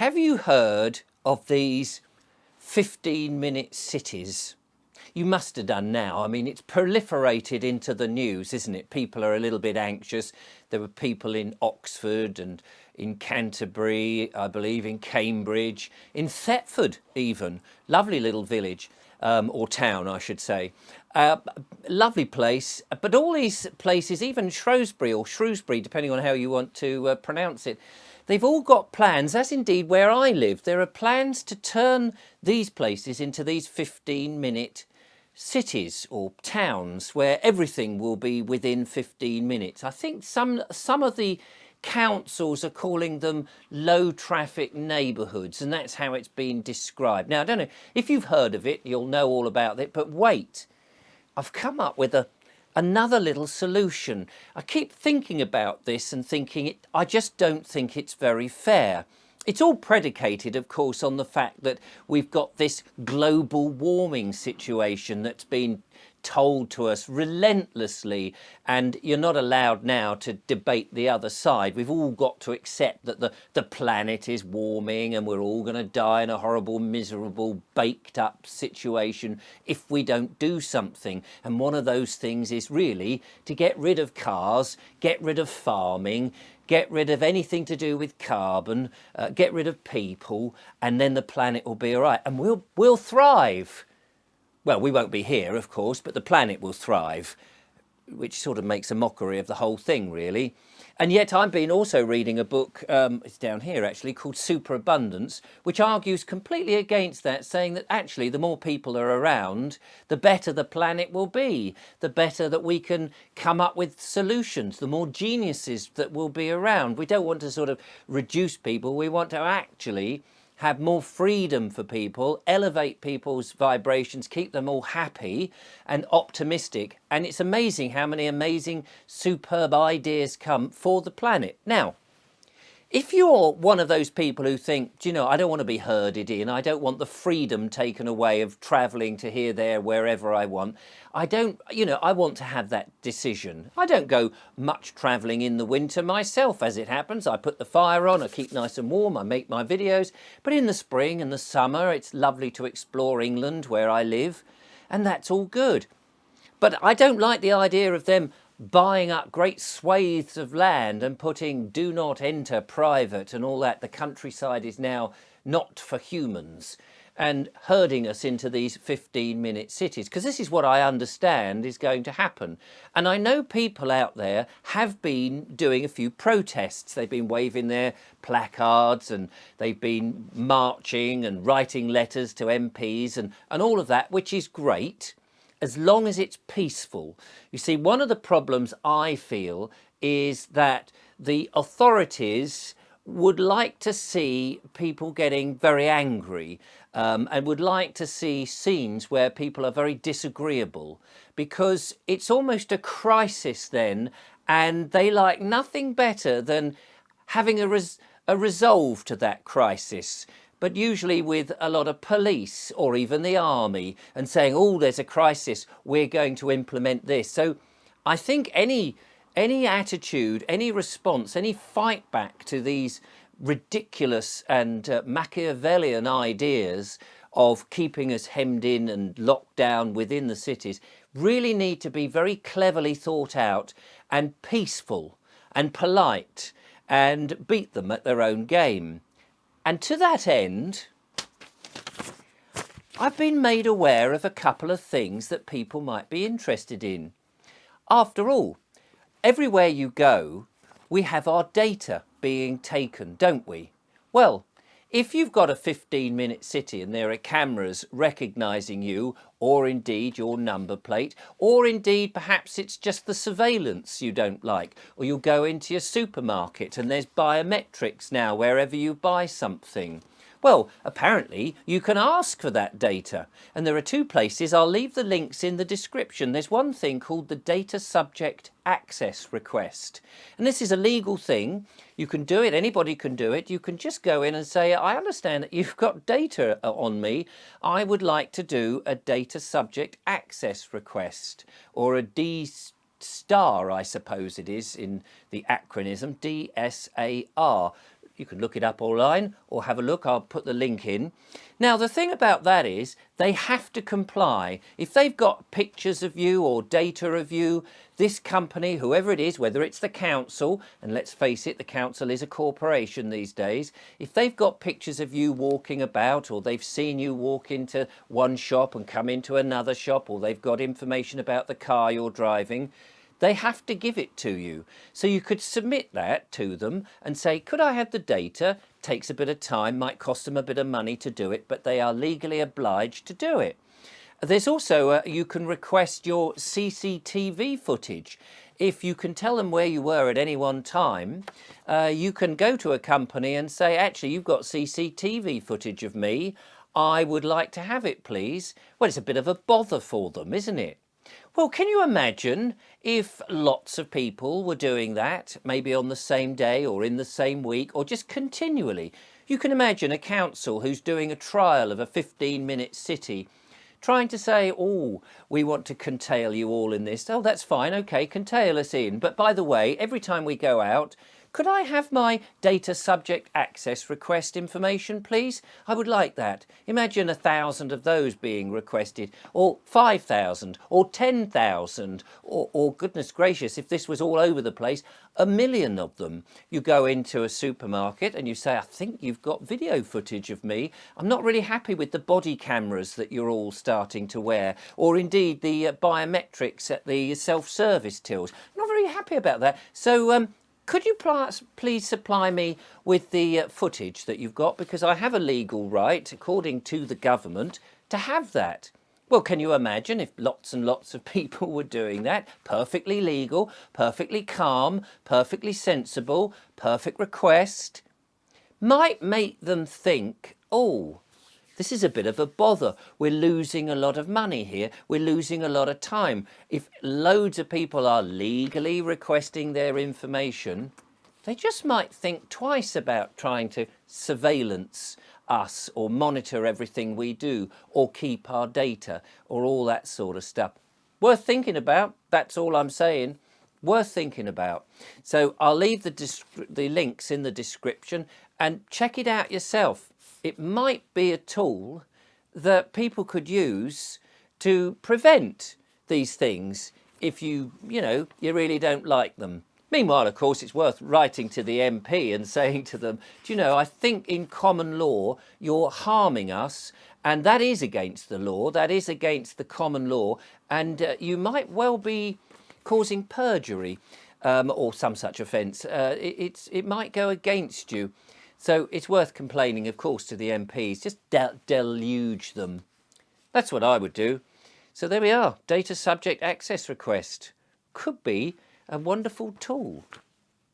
Have you heard of these 15-minute cities? You must have done now. I mean, it's proliferated into the news, isn't it? People are a little bit anxious. There were people in Oxford and in Canterbury, I believe, in Cambridge, in Thetford even. Lovely little village, or town, I should say. Lovely place. But all these places, even Shrewsbury or Shrewsbury, depending on how you want to pronounce it, they've all got plans, as indeed where I live. There are plans to turn these places into these 15-minute cities or towns where everything will be within 15 minutes. I think some of the councils are calling them low traffic neighbourhoods, and that's how it's been described. Now, I don't know if you've heard of it, you'll know all about it, but wait, I've come up with another little solution. I keep thinking about this and thinking I just don't think it's very fair. It's all predicated, of course, on the fact that we've got this global warming situation that's been told to us relentlessly, and you're not allowed now to debate the other side. We've all got to accept that the planet is warming and we're all going to die in a horrible, miserable, baked up situation if we don't do something. And one of those things is really to get rid of cars, get rid of farming, get rid of anything to do with carbon, get rid of people, and then the planet will be all right, and we'll thrive. Well, we won't be here, of course, but the planet will thrive, which sort of makes a mockery of the whole thing, really. And yet I've been also reading a book, it's down here actually, called Superabundance, which argues completely against that, saying that actually the more people are around, the better the planet will be, the better that we can come up with solutions, the more geniuses that will be around. We don't want to sort of reduce people, we want to actually have more freedom for people, elevate people's vibrations, keep them all happy and optimistic. And it's amazing how many amazing, superb ideas come for the planet. Now, if you're one of those people who think, do you know, I don't want to be herded in, I don't want the freedom taken away of travelling to here, there, wherever I want. I don't, you know, I want to have that decision. I don't go much travelling in the winter myself, as it happens. I put the fire on, I keep nice and warm, I make my videos. But in the spring and the summer, it's lovely to explore England, where I live, and that's all good. But I don't like the idea of them buying up great swathes of land and putting do not enter private and all that. The countryside is now not for humans, and herding us into these 15-minute cities, because this is what I understand is going to happen. And I know people out there have been doing a few protests. They've been waving their placards and they've been marching and writing letters to MPs and all of that, which is great, as long as it's peaceful. You see, one of the problems I feel is that the authorities would like to see people getting very angry, and would like to see scenes where people are very disagreeable, because it's almost a crisis then, and they like nothing better than having a resolve to that crisis, but usually with a lot of police or even the army, and saying, oh, there's a crisis, we're going to implement this. So I think any attitude, any response, any fight back to these ridiculous and Machiavellian ideas of keeping us hemmed in and locked down within the cities really need to be very cleverly thought out and peaceful and polite, and beat them at their own game. And to that end, I've been made aware of a couple of things that people might be interested in. After all, everywhere you go, we have our data being taken, don't we? Well, if you've got a 15-minute city and there are cameras recognising you, or indeed your number plate, or indeed perhaps it's just the surveillance you don't like, or you'll go into your supermarket and there's biometrics now wherever you buy something. Well, apparently you can ask for that data, and there are two places. I'll leave the links in the description. There's one thing called the Data Subject Access Request, and this is a legal thing. You can do it, anybody can do it. You can just go in and say, I understand that you've got data on me. I would like to do a Data Subject Access Request, or a DSAR, I suppose it is in the acronym, DSAR. You can look it up online or have a look. I'll put the link in. Now, the thing about that is they have to comply. If they've got pictures of you or data of you, this company, whoever it is, whether it's the council, and let's face it, the council is a corporation these days, if they've got pictures of you walking about, or they've seen you walk into one shop and come into another shop, or they've got information about the car you're driving, they have to give it to you. So you could submit that to them and say, could I have the data? Takes a bit of time, might cost them a bit of money to do it, but they are legally obliged to do it. There's also, you can request your CCTV footage. If you can tell them where you were at any one time, you can go to a company and say, actually, you've got CCTV footage of me. I would like to have it, please. Well, it's a bit of a bother for them, isn't it? Well, can you imagine if lots of people were doing that, maybe on the same day or in the same week or just continually? You can imagine a council who's doing a trial of a 15-minute city trying to say, oh, we want to curtail you all in this. Oh, that's fine. OK, curtail us in. But by the way, every time we go out, could I have my data subject access request information, please? I would like that. Imagine 1,000 of those being requested, or 5,000, or 10,000, or goodness gracious, if this was all over the place, 1,000,000 of them. You go into a supermarket and you say, I think you've got video footage of me. I'm not really happy with the body cameras that you're all starting to wear, or indeed the biometrics at the self-service tills. I'm not very happy about that. So, could you please supply me with the footage that you've got, because I have a legal right, according to the government, to have that. Well, can you imagine if lots and lots of people were doing that? Perfectly legal, perfectly calm, perfectly sensible, perfect request. Might make them think, oh, this is a bit of a bother. We're losing a lot of money here. We're losing a lot of time. If loads of people are legally requesting their information, they just might think twice about trying to surveillance us or monitor everything we do or keep our data or all that sort of stuff. Worth thinking about. That's all I'm saying. Worth thinking about. So I'll leave the links in the description and check it out yourself. It might be a tool that people could use to prevent these things if you really don't like them. Meanwhile, of course, it's worth writing to the MP and saying to them, do you know, I think in common law you're harming us, and that is against the law, that is against the common law, and you might well be causing perjury or some such offence. It might go against you. So it's worth complaining, of course, to the MPs. Just deluge them. That's what I would do. So there we are. Data subject access request. Could be a wonderful tool.